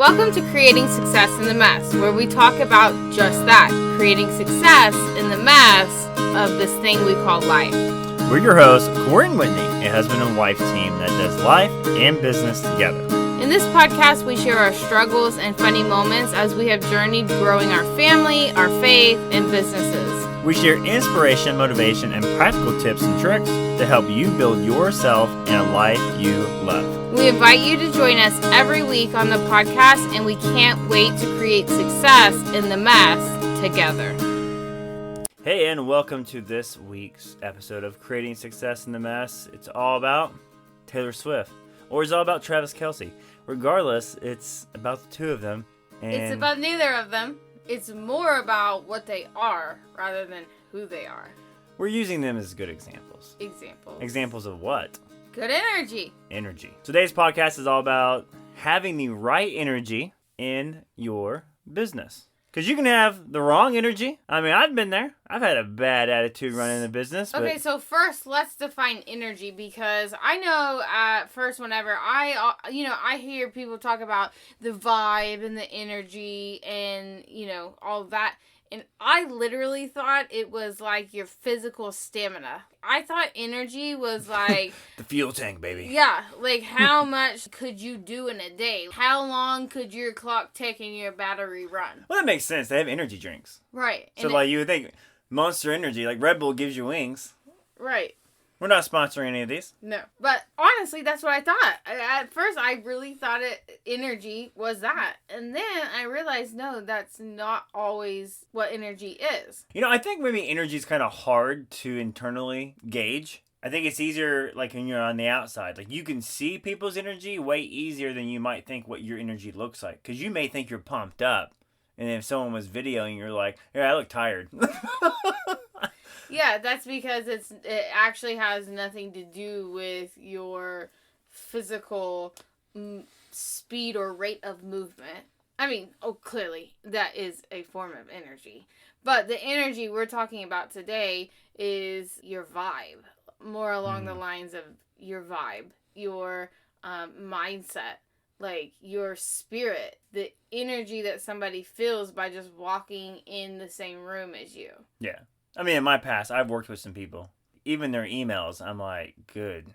Welcome to Creating Success in the Mess, where we talk about just that, creating success in the mess of this thing we call life. We're your hosts, Corey and Whitney, a husband and wife team that does life and business together. In this podcast, we share our struggles and funny moments as we have journeyed growing our family, our faith, and businesses. We share inspiration, motivation, and practical tips and tricks to help you build yourself and a life you love. We invite you to join us every week on the podcast, and we can't wait to create success in the mess together. Hey, and welcome to this week's episode of Creating Success in the Mess. It's all about Taylor Swift, or it's all about Travis Kelce. Regardless, it's about the two of them. And It's about neither of them. It's more about what they are rather than who they are. we're using them as good examples. Examples of what? Good energy. Energy. Today's podcast is all about having the right energy in your business. Because you can have the wrong energy. I mean, I've been there. I've had a bad attitude running the business. Okay, so first, let's define energy, because I know at first whenever I hear people talk about the vibe and the energy and, all of that. And I literally thought it was like your physical stamina. I thought energy was like... the fuel tank, baby. Yeah, like how much could you do in a day? How long could your clock tick and your battery run? Well, that makes sense. They have energy drinks. Right. So, you would think Monster Energy, like Red Bull gives you wings. Right. We're not sponsoring any of these. No. But honestly, that's what I thought. At first, I really thought energy was that. And then I realized, no, that's not always what energy is. I think maybe energy is kind of hard to internally gauge. I think it's easier, like, when you're on the outside. Like, you can see people's energy way easier than you might think what your energy looks like. Because you may think you're pumped up. And if someone was videoing, you're like, yeah, I look tired. Yeah, that's because it actually has nothing to do with your physical speed or rate of movement. I mean, clearly, that is a form of energy. But the energy we're talking about today is your vibe. More along the lines of your vibe, your mindset, like your spirit, the energy that somebody feels by just walking in the same room as you. Yeah. I mean, in my past, I've worked with some people. Even their emails, I'm like, good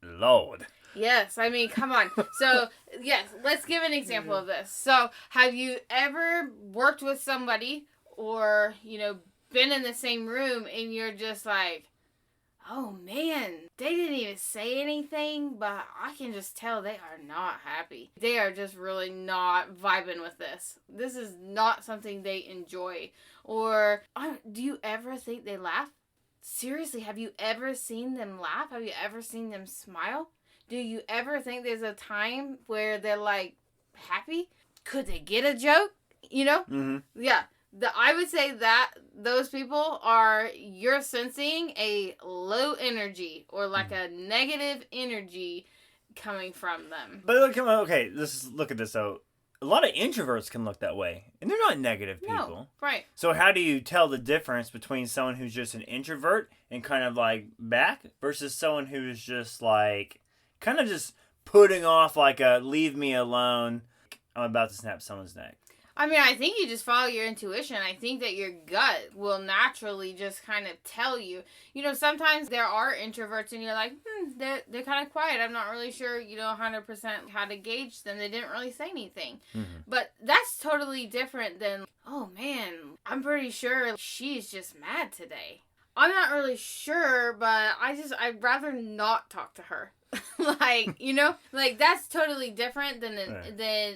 Lord. Yes, I mean, come on. So, yes, let's give an example of this. So, have you ever worked with somebody or, been in the same room and you're just like, oh man, they didn't even say anything, but I can just tell they are not happy. They are just really not vibing with this. This is not something they enjoy. Or, do you ever think they laugh? Seriously, have you ever seen them laugh? Have you ever seen them smile? Do you ever think there's a time where they're like happy? Could they get a joke? Mm-hmm. Yeah. I would say that those people you're sensing a low energy or like a negative energy coming from them. But look at this though. A lot of introverts can look that way, and they're not negative people. No, right. So how do you tell the difference between someone who's just an introvert and kind of like back versus someone who's just like kind of just putting off like a leave me alone, I'm about to snap someone's neck? I mean, I think you just follow your intuition. I think that your gut will naturally just kind of tell you. Sometimes there are introverts and you're like, they're kind of quiet. I'm not really sure, 100% how to gauge them. They didn't really say anything. Mm-hmm. But that's totally different than, oh man, I'm pretty sure she's just mad today. I'm not really sure, but I'd rather not talk to her. That's totally different than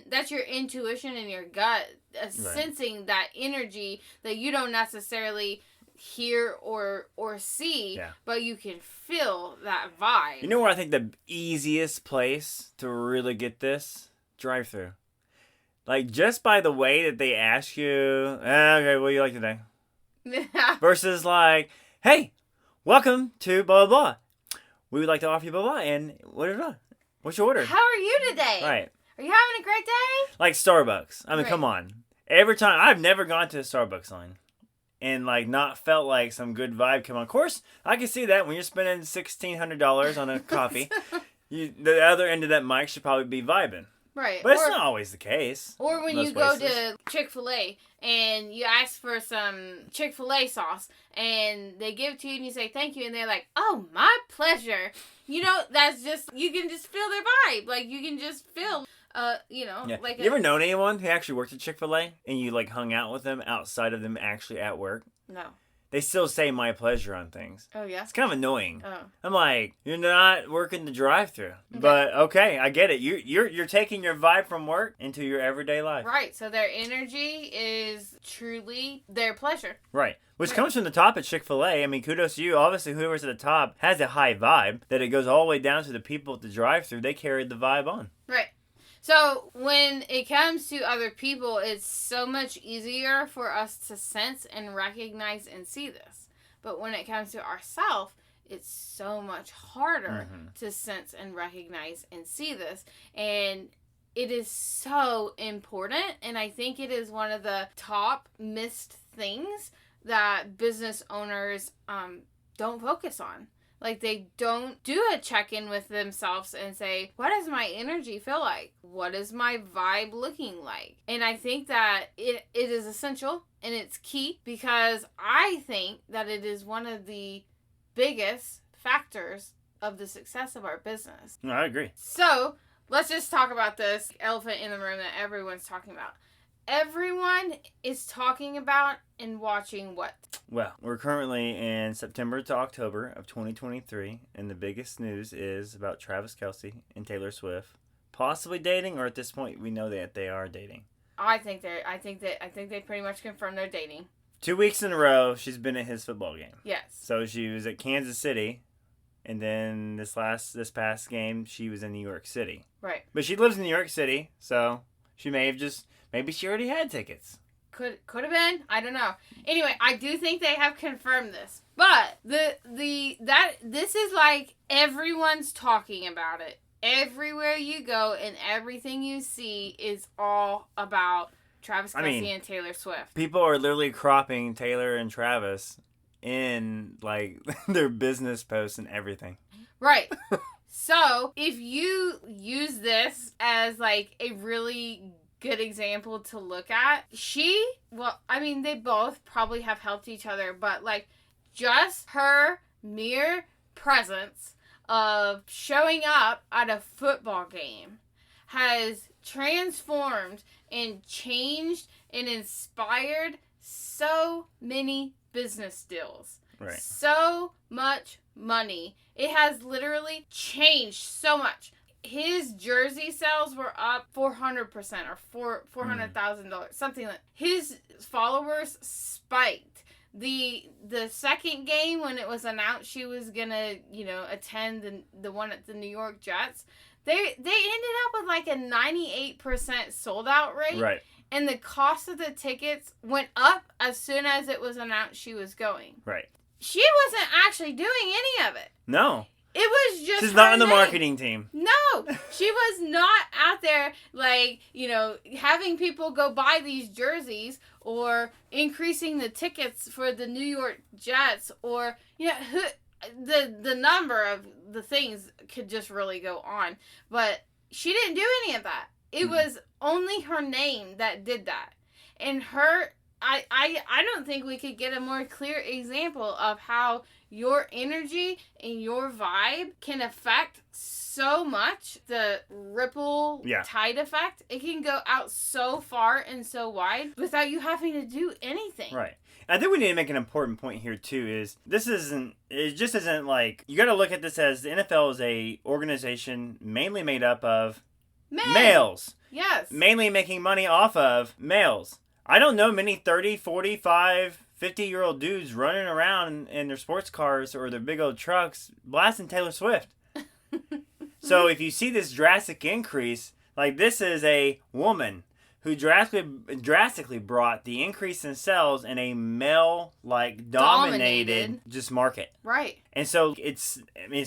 that's your intuition and your gut sensing that energy that you don't necessarily hear or see, but you can feel that vibe. You know where I think the easiest place to really get this? Drive-thru. Like, just by the way that they ask you, okay, what do you like today? Versus like, hey, welcome to blah, blah, blah. We would like to offer you blah, blah, and what's your order? How are you today? Right. Are you having a great day? Like Starbucks. I mean, come on. Every time, I've never gone to a Starbucks line and, like, not felt like some good vibe come on. Of course, I can see that when you're spending $1,600 on a coffee. The other end of that mic should probably be vibing. Right. But it's not always the case. Or when you go to Chick-fil-A and you ask for some Chick-fil-A sauce and they give it to you and you say thank you and they're like, oh, my pleasure. You know, that's just, you can just feel their vibe. Like, you can just feel, you know. Yeah. Like you ever known anyone who actually worked at Chick-fil-A and you, like, hung out with them outside of them actually at work? No. They still say my pleasure on things. Oh, yeah? It's kind of annoying. Oh. I'm like, you're not working the drive-thru. Okay. But, okay, I get it. You're taking your vibe from work into your everyday life. Right. So their energy is truly their pleasure. Right. Which comes from the top at Chick-fil-A. I mean, kudos to you. Obviously, whoever's at the top has a high vibe that it goes all the way down to the people at the drive-thru. They carried the vibe on. Right. So when it comes to other people, it's so much easier for us to sense and recognize and see this. But when it comes to ourselves, it's so much harder to sense and recognize and see this. And it is so important. And I think it is one of the top missed things that business owners don't focus on. Like, they don't do a check-in with themselves and say, what does my energy feel like? What is my vibe looking like? And I think that it is essential and it's key because I think that it is one of the biggest factors of the success of our business. No, I agree. So, let's just talk about this elephant in the room that everyone's talking about. Everyone is talking about and watching what? Well, we're currently in September to October of 2023, and the biggest news is about Travis Kelce and Taylor Swift possibly dating, or at this point we know that they are dating. I think they pretty much confirmed they're dating. 2 weeks in a row, she's been at his football game. Yes. So she was at Kansas City, and then this past game she was in New York City. Right. But she lives in New York City, so she may have just. Maybe she already had tickets. Could have been. I don't know. Anyway, I do think they have confirmed this. But this is like everyone's talking about it. Everywhere you go and everything you see is all about Travis Kelce and Taylor Swift. People are literally cropping Taylor and Travis in like their business posts and everything. Right. So, if you use this as like a really good example to look at. They both probably have helped each other, but like just her mere presence of showing up at a football game has transformed and changed and inspired so many business deals. Right. So much money. It has literally changed so much. His jersey sales were up 400% or $400,000, something like. His followers spiked. The second game when it was announced she was gonna attend the one at the New York Jets, they ended up with like a 98% sold out rate. Right. And the cost of the tickets went up as soon as it was announced she was going. Right. She wasn't actually doing any of it. No. It was just she's not on the marketing team. No, she was not out there having people go buy these jerseys or increasing the tickets for the New York Jets or the number of the things could just really go on. But she didn't do any of that. It was only her name that did that. And I don't think we could get a more clear example of how your energy and your vibe can affect so much. The ripple tide effect. It can go out so far and so wide without you having to do anything. Right. I think we need to make an important point here too is it just isn't like, you got to look at this as the NFL is a organization mainly made up of males. Yes. Mainly making money off of males. I don't know many 30, 45, 50-year-old dudes running around in their sports cars or their big old trucks blasting Taylor Swift. So if you see this drastic increase, like this is a woman who drastically brought the increase in sales in a male dominated just market. Right. And so it's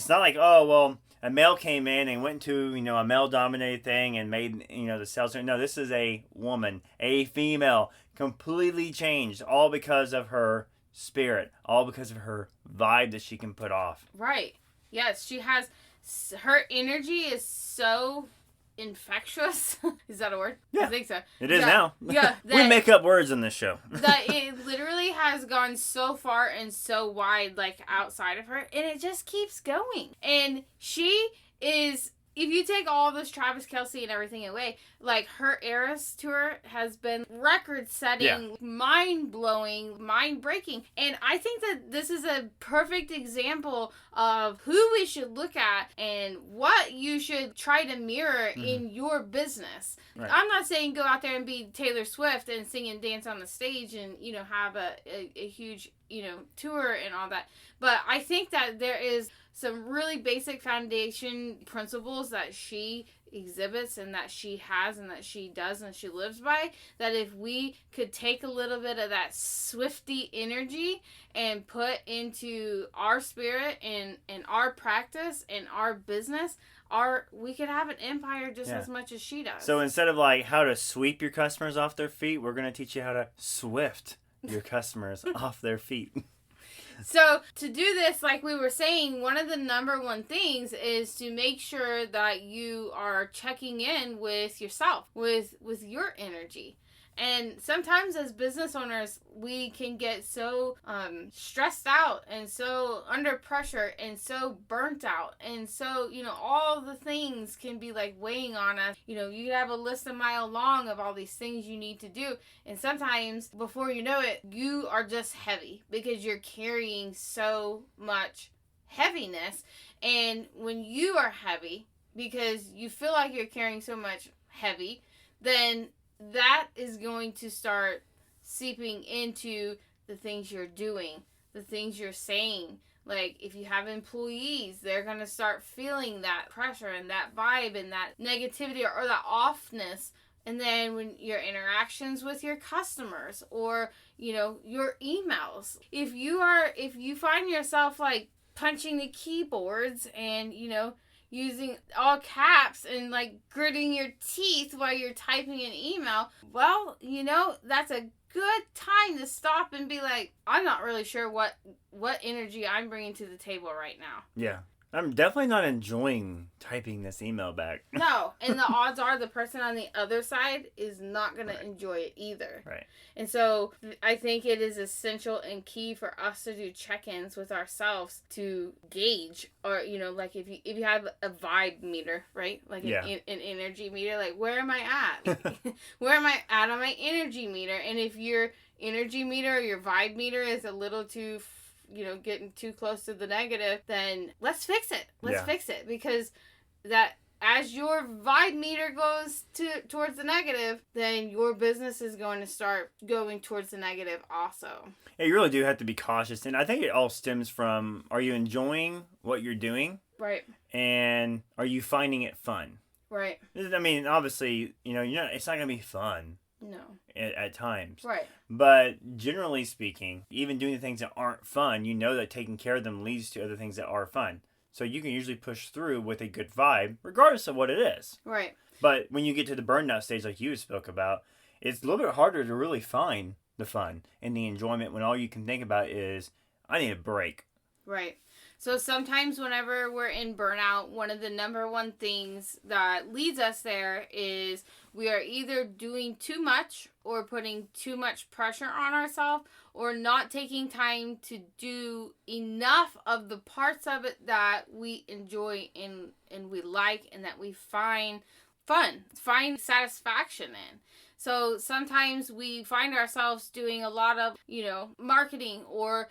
not like, oh well, a male came in and went to a male dominated thing and made the sales. No, this is a woman, a female, completely changed, all because of her spirit, all because of her vibe that she can put off. Right. Yes, she has. Her energy is so infectious. Is that a word? Yeah. I think so. It is now. Yeah. We make up words in this show. That it literally has gone so far and so wide, like, outside of her, and it just keeps going. And she is... If you take all this Travis Kelce and everything away, like, her Eras tour has been record-setting, mind-blowing, mind-breaking. And I think that this is a perfect example of who we should look at and what you should try to mirror in your business. Right. I'm not saying go out there and be Taylor Swift and sing and dance on the stage and, you know, have a huge, you know, tour and all that. But I think that there is some really basic foundation principles that she exhibits and that she has and that she does and she lives by, that if we could take a little bit of that Swiftie energy and put into our spirit and our practice and our business, we could have an empire just as much as she does. So instead of like how to sweep your customers off their feet, we're going to teach you how to swift your customers off their feet. So to do this, like we were saying, one of the number one things is to make sure that you are checking in with yourself, with your energy. And sometimes as business owners, we can get so stressed out and so under pressure and so burnt out. And so, you know, all the things can be like weighing on us. You know, you have a list a mile long of all these things you need to do. And sometimes before you know it, you are just heavy because you're carrying so much heaviness. And when you are heavy because you feel like you're carrying so much heavy, then that is going to start seeping into the things you're doing, the things you're saying. Like, if you have employees, they're going to start feeling that pressure and that vibe and that negativity or that offness. And then when your interactions with your customers or, you know, your emails, if you find yourself like punching the keyboards and, you know, using all caps and like gritting your teeth while you're typing an email, well, you know, that's a good time to stop and be like, I'm not really sure what energy I'm bringing to the table right now. Yeah. I'm definitely not enjoying typing this email back. No, and the odds are the person on the other side is not going to enjoy it either. Right. And so I think it is essential and key for us to do check-ins with ourselves to gauge, or, you know, like if you have a vibe meter, right? Like an energy meter, like where am I at? Where am I at on my energy meter? And if your energy meter or your vibe meter is a little too, you know, getting too close to the negative, then let's fix it. Let's fix it, because that as your vibe meter goes towards the negative, then your business is going to start going towards the negative also. Yeah, you really do have to be cautious, and I think it all stems from, are you enjoying what you're doing? Right. And are you finding it fun? Right. I mean, obviously, you know, it's not going to be fun. No. At times. Right. But generally speaking, even doing the things that aren't fun, you know that taking care of them leads to other things that are fun. So you can usually push through with a good vibe, regardless of what it is. Right. But when you get to the burnout stage like you spoke about, it's a little bit harder to really find the fun and the enjoyment when all you can think about is, I need a break. Right. So sometimes whenever we're in burnout, one of the number one things that leads us there is we are either doing too much or putting too much pressure on ourselves, or not taking time to do enough of the parts of it that we enjoy and we like and that we find fun, find satisfaction in. So sometimes we find ourselves doing a lot of, you know, marketing or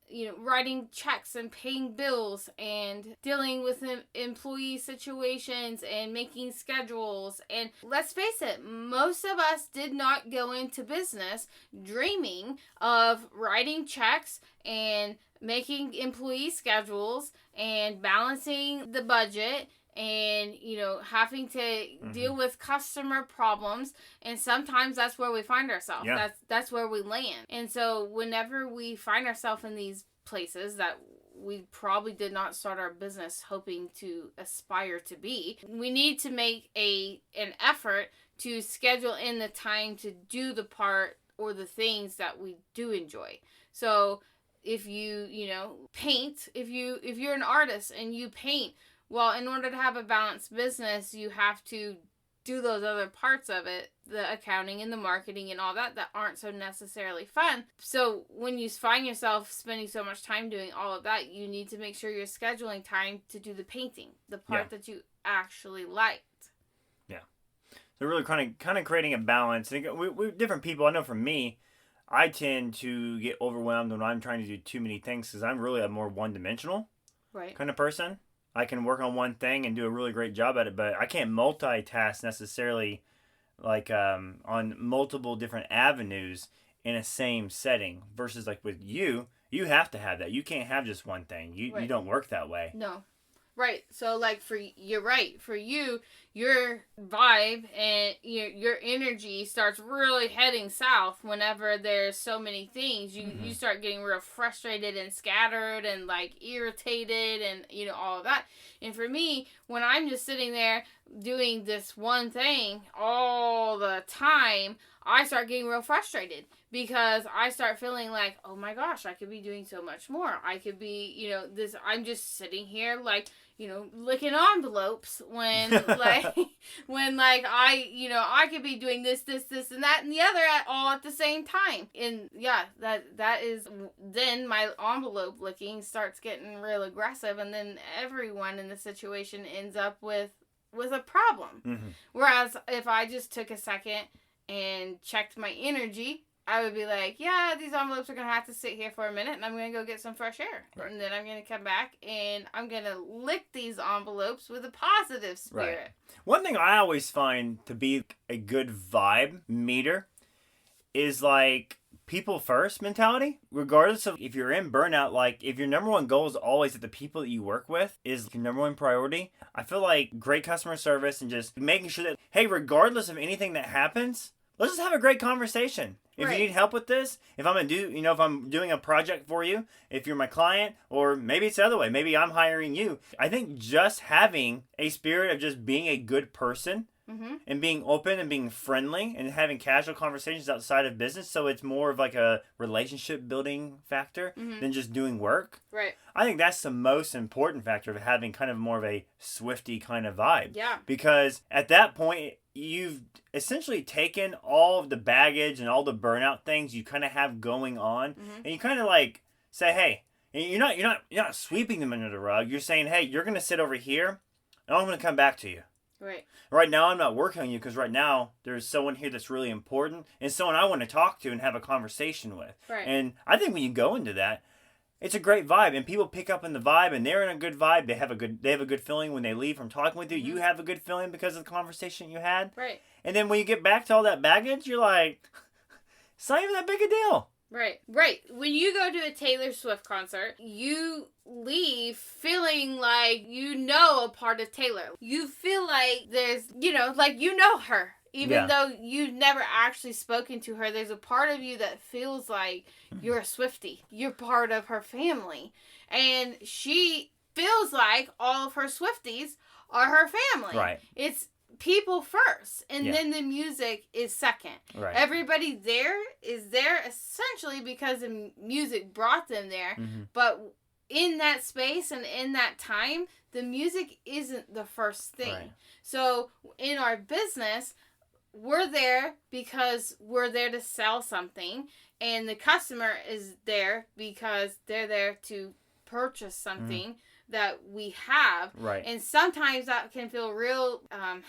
you know, writing checks and paying bills and dealing with employee situations and making schedules. And let's face it, most of us did not go into business dreaming of writing checks and making employee schedules and balancing the budget and, you know, having to deal with customer problems. And sometimes that's where we find ourselves. Yeah. That's where we land. And so whenever we find ourselves in these places that we probably did not start our business hoping to aspire to be, we need to make an effort to schedule in the time to do the part or the things that we do enjoy. So if you know, paint, if you're an artist and you paint, Well, in order to have a balanced business, you have to do those other parts of it, the accounting and the marketing and all that aren't so necessarily fun. So when you find yourself spending so much time doing all of that, you need to make sure you're scheduling time to do the painting, the part that you actually liked. Yeah. So really kind of creating a balance. We different people. I know for me, I tend to get overwhelmed when I'm trying to do too many things because I'm really a more one-dimensional kind of person. I can work on one thing and do a really great job at it, but I can't multitask necessarily like on multiple different avenues in a same setting versus like with you have to have that. You can't have just one thing. You don't work that way. No. Right. So like you're right. For you, your vibe and your energy starts really heading south whenever there's so many things. You start getting real frustrated and scattered and like irritated and all of that. And for me, when I'm just sitting there doing this one thing all the time, I start getting real frustrated because I start feeling like, oh my gosh, I could be doing so much more. I could be, I'm just sitting here like, licking envelopes when I could be doing this, and that, and the other all at the same time. And yeah, that is, then my envelope licking starts getting real aggressive, and then everyone in the situation ends up with a problem. Mm-hmm. Whereas if I just took a second and checked my energy, I would be like, yeah, these envelopes are going to have to sit here for a minute, and I'm going to go get some fresh air. Right. And then I'm going to come back, and I'm going to lick these envelopes with a positive spirit. Right. One thing I always find to be a good vibe meter is like people first mentality. Regardless of if you're in burnout, like if your number one goal is always that the people that you work with is your number one priority, I feel like great customer service and just making sure that, hey, regardless of anything that happens, let's just have a great conversation. If you need help with this, if I'm if I'm doing a project for you, if you're my client, or maybe it's the other way, maybe I'm hiring you. I think just having a spirit of just being a good person and being open and being friendly and having casual conversations outside of business, so it's more of like a relationship building factor than just doing work. Right. I think that's the most important factor of having kind of more of a Swifty kind of vibe. Yeah. Because at that point, you've essentially taken all of the baggage and all the burnout things you kind of have going on, and you kind of like say, hey, and you're not sweeping them under the rug. You're saying, hey, you're going to sit over here, and I'm going to come back to you. Right. Right now, I'm not working on you because right now there's someone here that's really important and someone I want to talk to and have a conversation with. Right. And I think when you go into that, it's a great vibe, and people pick up on the vibe, and they're in a good vibe. They have a good feeling when they leave from talking with you. You have a good feeling because of the conversation you had. Right. And then when you get back to all that baggage, you're like, it's not even that big a deal. Right. Right. When you go to a Taylor Swift concert, you leave feeling like a part of Taylor. You feel like there's, her. Even though you've never actually spoken to her, there's a part of you that feels like you're a Swiftie. You're part of her family. And she feels like all of her Swifties are her family. Right. It's people first, and then the music is second. Right. Everybody there is there essentially because the music brought them there. But in that space and in that time, the music isn't the first thing. Right. So in our business, we're there because we're there to sell something, and the customer is there because they're there to purchase something that we have. Right. And sometimes that can feel real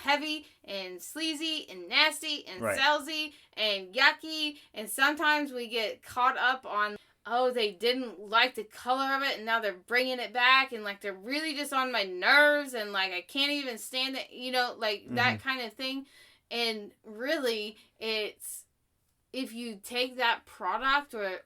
heavy and sleazy and nasty and salesy and yucky, and sometimes we get caught up on, oh, they didn't like the color of it, and now they're bringing it back, and like they're really just on my nerves, and like I can't even stand it, that kind of thing. And really, it's, if you take that product or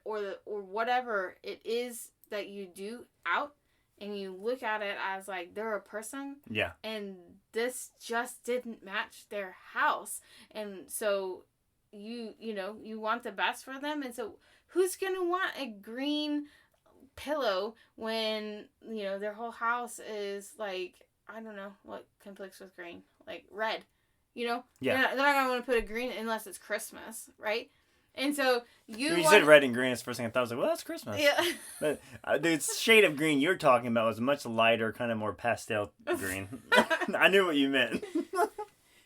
whatever it is that you do out, and you look at it as like they're a person, and this just didn't match their house, and so you want the best for them, and so who's gonna want a green pillow when their whole house is like, I don't know what conflicts with green, like red. They're not going to want to put a green unless it's Christmas, right? And so you said red and green. That's the first thing I thought. I was like, well, that's Christmas. Yeah. But the shade of green you're talking about was much lighter, kind of more pastel green. I knew what you meant.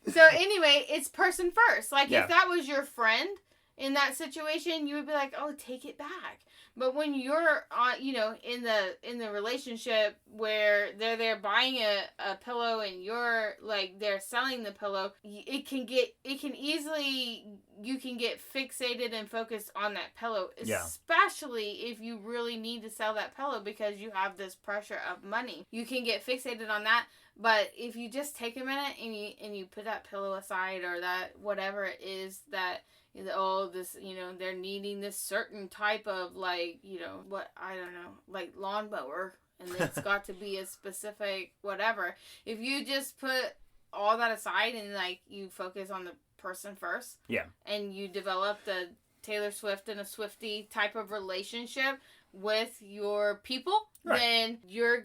So anyway, it's person first. Like Yeah. if that was your friend in that situation, you would be like, "Oh, take it back." But when you're on, in the relationship where they're there buying a pillow and you're like they're selling the pillow, you can get fixated and focused on that pillow, especially if you really need to sell that pillow because you have this pressure of money. You can get fixated on that. But if you just take a minute and you put that pillow aside or that whatever it is that they're needing this certain type of like lawnmower and it's got to be a specific whatever. If you just put all that aside and like you focus on the person first, and you develop the Taylor Swift and a Swiftie type of relationship with your people, then your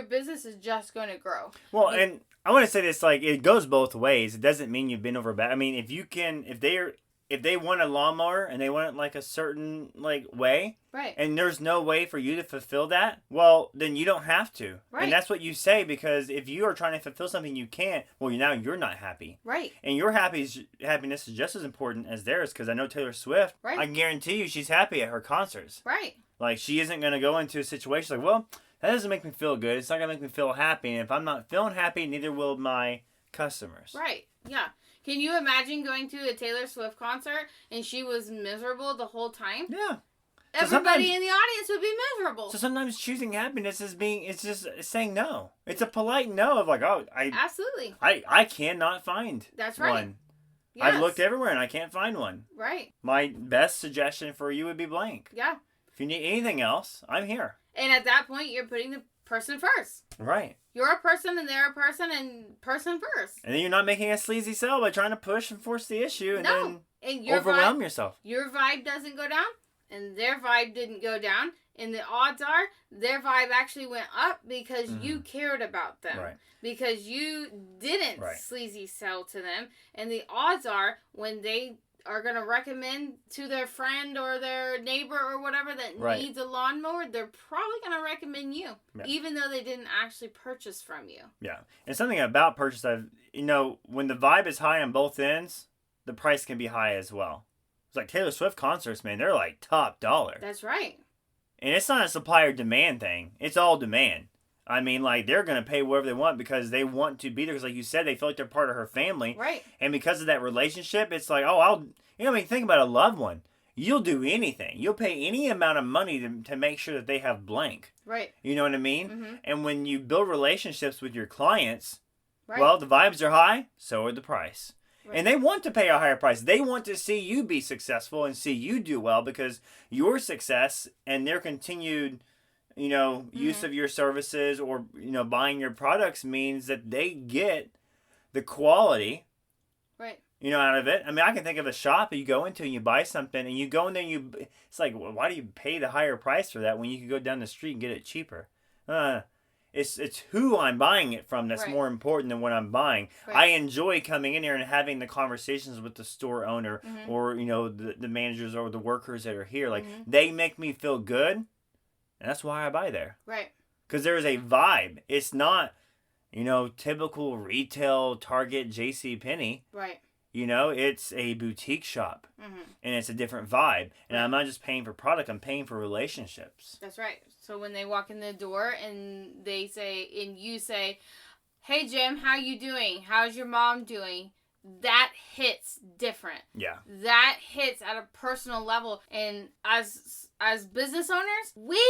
business is just going to grow. Well, and I want to say this, like, it goes both ways. It doesn't mean you've been over bad. I mean, if they want a lawnmower and they want it like a certain like way, right, and there's no way for you to fulfill that, well, then you don't have to. Right. And that's what you say, because if you are trying to fulfill something you can't, well, now you're not happy. Right. And your happiness is just as important as theirs, because I know Taylor Swift, right, I can guarantee you she's happy at her concerts. Right. Like, she isn't going to go into a situation like, well, that doesn't make me feel good. It's not going to make me feel happy. And if I'm not feeling happy, neither will my customers. Right. Yeah. Can you imagine going to a Taylor Swift concert and she was miserable the whole time? Yeah. Everybody in the audience would be miserable. So sometimes choosing happiness it's just saying no. It's a polite no of like, oh, absolutely. I cannot find That's right. one. Yes. I've looked everywhere and I can't find one. Right. My best suggestion for you would be blank. Yeah. If you need anything else, I'm here. And at that point, you're putting the person first. Right. You're a person and they're a person and person first. And then you're not making a sleazy sell by trying to push and force the issue and then overwhelm yourself. Your vibe doesn't go down and their vibe didn't go down. And the odds are their vibe actually went up because you cared about them. Right. Because you didn't sleazy sell to them. And the odds are when they are going to recommend to their friend or their neighbor or whatever that needs a lawnmower, they're probably going to recommend you, even though they didn't actually purchase from you. Yeah. And something about purchase, when the vibe is high on both ends, the price can be high as well. It's like Taylor Swift concerts, man, they're like top dollar. That's right. And it's not a supply or demand thing. It's all demand. I mean, like, they're going to pay whatever they want because they want to be there. Because, like you said, they feel like they're part of her family. Right. And because of that relationship, it's like, think about a loved one. You'll do anything. You'll pay any amount of money to make sure that they have blank. Right. You know what I mean? Mm-hmm. And when you build relationships with your clients, right, well, the vibes are high, so are the price. Right. And they want to pay a higher price. They want to see you be successful and see you do well because your success and their continued use of your services or, buying your products means that they get the quality, right, out of it. I mean, I can think of a shop that you go into and you buy something and you go in there and it's like, well, why do you pay the higher price for that when you can go down the street and get it cheaper? It's who I'm buying it from that's more important than what I'm buying. Right. I enjoy coming in here and having the conversations with the store owner or, the managers or the workers that are here. Like, they make me feel good. And that's why I buy there. Right. Because there is a vibe. It's not, typical retail Target, JCPenney. Right. It's a boutique shop. Mm-hmm. And it's a different vibe. And I'm not just paying for product, I'm paying for relationships. That's right. So when they walk in the door and you say, hey, Jim, how you doing? How's your mom doing? That hits different. Yeah. That hits at a personal level. And as business owners, we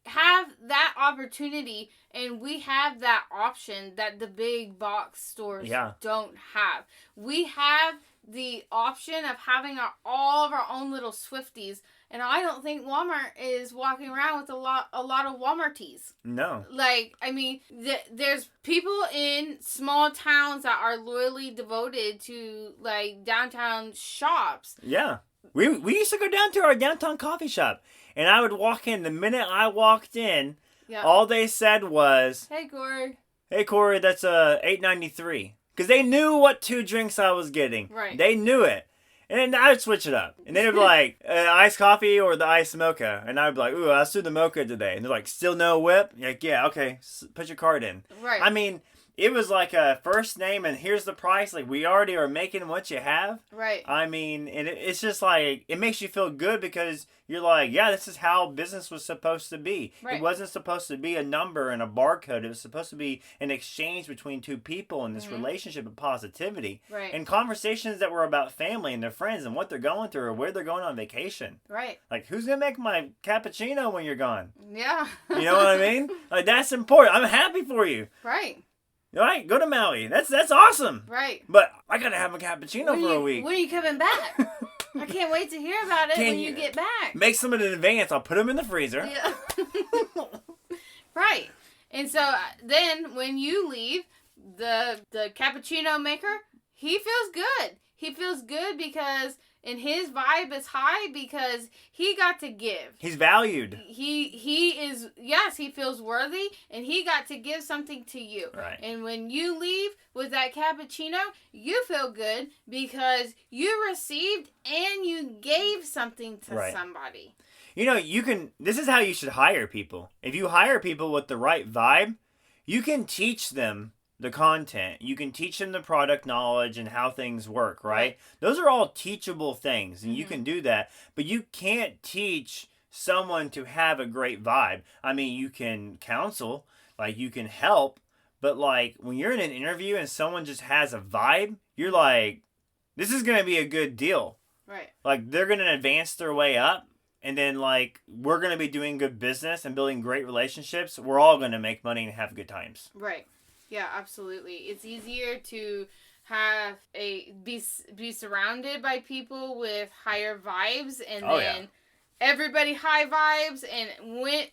have that opportunity and we have that option that the big box stores don't have. We have the option of having all of our own little Swifties. And I don't think Walmart is walking around with a lot of Walmarties. No. Like, I mean, there's people in small towns that are loyally devoted to, like, downtown shops. Yeah. We used to go down to our downtown coffee shop. And I would walk in. The minute I walked in, all they said was, hey, Corey. Hey, Corey, that's $8.93. Because they knew what 2 drinks I was getting. Right. They knew it. And then I would switch it up. And they'd be like, iced coffee or the iced mocha. And I'd be like, ooh, let's do the mocha today. And they're like, still no whip? Like, yeah, okay, put your card in. Right. I mean, it was like a first name and here's the price. Like, we already are making what you have. Right. I mean, and it's just like, it makes you feel good because you're like, yeah, this is how business was supposed to be. Right. It wasn't supposed to be a number and a barcode. It was supposed to be an exchange between two people in this relationship of positivity. Right. And conversations that were about family and their friends and what they're going through or where they're going on vacation. Right. Like, who's going to make my cappuccino when you're gone? Yeah. You know what I mean? Like, that's important. I'm happy for you. Right. All right, go to Maui. That's awesome. Right. But I got to have a cappuccino for a week. When are you coming back? I can't wait to hear about it when you get back. Make some in advance. I'll put them in the freezer. Yeah. Right. And so then when you leave, the cappuccino maker, he feels good. He feels good because... And his vibe is high because he got to give. He's valued. He is, yes, he feels worthy, and he got to give something to you. Right. And when you leave with that cappuccino, you feel good because you received and you gave something to somebody. You know, this is how you should hire people. If you hire people with the right vibe, you can teach them the content. You can teach them the product knowledge and how things work, right? Those are all teachable things, and you can do that. But you can't teach someone to have a great vibe. I mean, you can counsel, like you can help, but like when you're in an interview and someone just has a vibe, you're like, this is going to be a good deal. Right. Like they're going to advance their way up. And then, like, we're going to be doing good business and building great relationships. We're all going to make money and have good times. Right. Yeah, absolutely. It's easier to have be surrounded by people with higher vibes, and everybody high vibes, and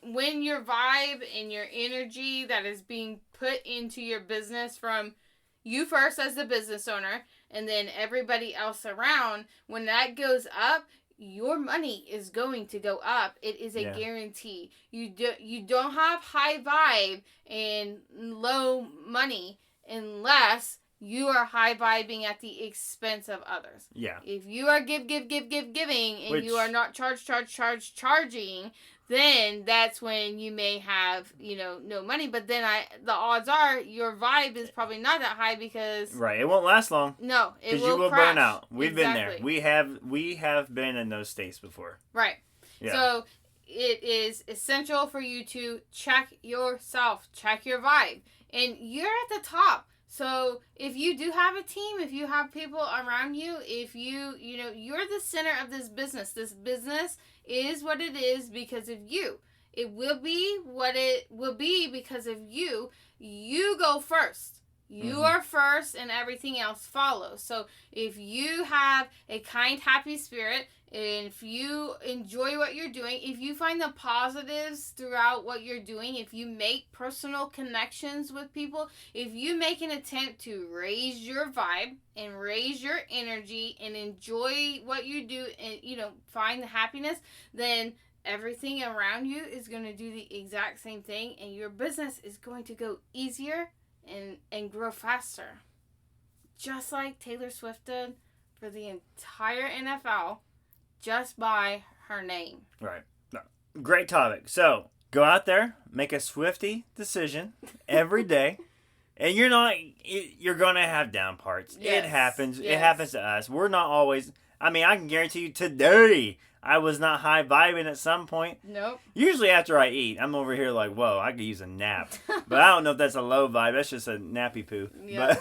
when your vibe and your energy that is being put into your business from you first as the business owner, and then everybody else around, when that goes up, your money is going to go up. It is a guarantee. You don't have high vibe and low money unless you are high vibing at the expense of others. Yeah. If you are giving and you are not charging, then that's when you may have, no money. But then the odds are your vibe is probably not that high because... Right. It won't last long. No, it will because you will crash. burn out. We've been there. We have been in those states before. Right. Yeah. So it is essential for you to check yourself, check your vibe. And you're at the top. So if you do have a team, if you have people around you, if you're the center of this business is what it is because of you. It will be what it will be because of you. You go first. You are first and everything else follows. So if you have a kind, happy spirit, and if you enjoy what you're doing, if you find the positives throughout what you're doing, if you make personal connections with people, if you make an attempt to raise your vibe and raise your energy and enjoy what you do and, find the happiness, then everything around you is going to do the exact same thing and your business is going to go easier and grow faster. Just like Taylor Swift did for the entire NFL just by her name. Right. No. Great topic. So, go out there, make a Swiftie decision every day. And you're going to have down parts. Yes. It happens. Yes. It happens to us. We're not always... I mean, I can guarantee you today, I was not high vibing at some point. Nope. Usually after I eat, I'm over here like, whoa, I could use a nap. But I don't know if that's a low vibe. That's just a nappy poo. Yeah.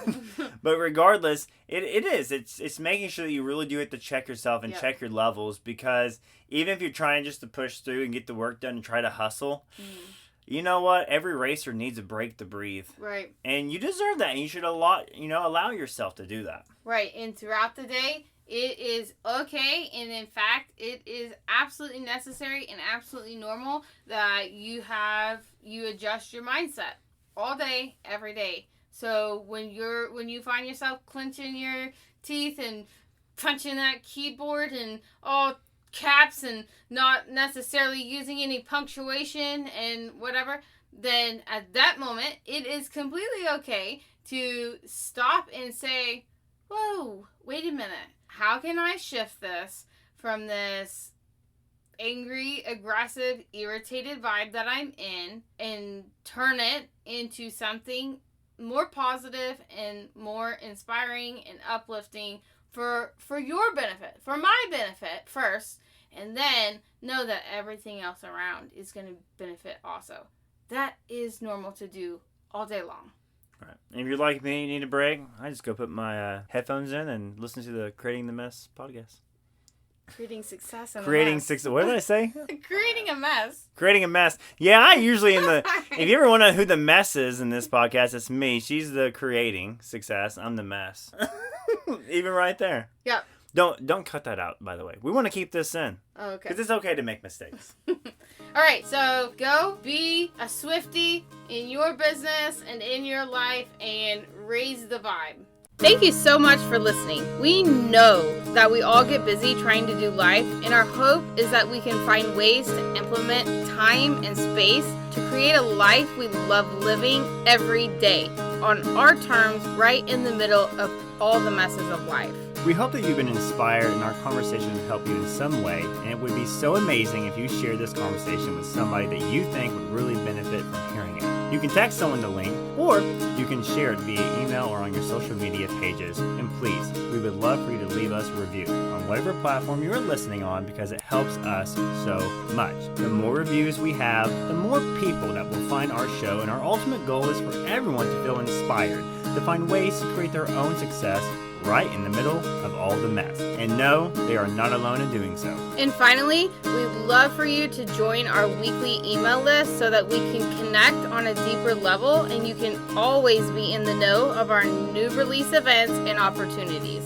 But regardless, it is. It's making sure that you really do have to check yourself and check your levels, because even if you're trying just to push through and get the work done and try to hustle, you know what? Every racer needs a break to breathe. Right. And you deserve that. And you should allow yourself to do that. Right. And throughout the day, it is okay, and in fact, it is absolutely necessary and absolutely normal that you adjust your mindset all day, every day. So when you find yourself clenching your teeth and punching that keyboard and all caps and not necessarily using any punctuation and whatever, then at that moment, it is completely okay to stop and say, whoa, wait a minute. how can I shift this from this angry, aggressive, irritated vibe that I'm in and turn it into something more positive and more inspiring and uplifting for your benefit, for my benefit first, and then know that everything else around is going to benefit also. That is normal to do all day long. Right. And if you're like me, you need a break, I just go put my headphones in and listen to the Creating the Mess podcast. Creating success. What did I say? Creating a mess. Creating a mess. Yeah, I usually if you ever want to know who the mess is in this podcast, it's me. She's the creating success. I'm the mess. Even right there. Yep. Don't cut that out, by the way. We want to keep this in. Okay. Because it's okay to make mistakes. All right, so go be a Swiftie in your business and in your life and raise the vibe. Thank you so much for listening. We know that we all get busy trying to do life, and our hope is that we can find ways to implement time and space to create a life we love living every day on our terms, right in the middle of all the messes of life. We hope that you've been inspired and our conversation has helped you in some way, and it would be so amazing if you share this conversation with somebody that you think would really benefit from hearing it. You can text someone the link, or you can share it via email or on your social media pages. And please, we would love for you to leave us a review on whatever platform you're listening on, because it helps us so much. The more reviews we have, the more people that will find our show, and our ultimate goal is for everyone to feel inspired, to find ways to create their own success right in the middle of all the mess. And no, they are not alone in doing so. And finally, we'd love for you to join our weekly email list so that we can connect on a deeper level and you can always be in the know of our new release events and opportunities.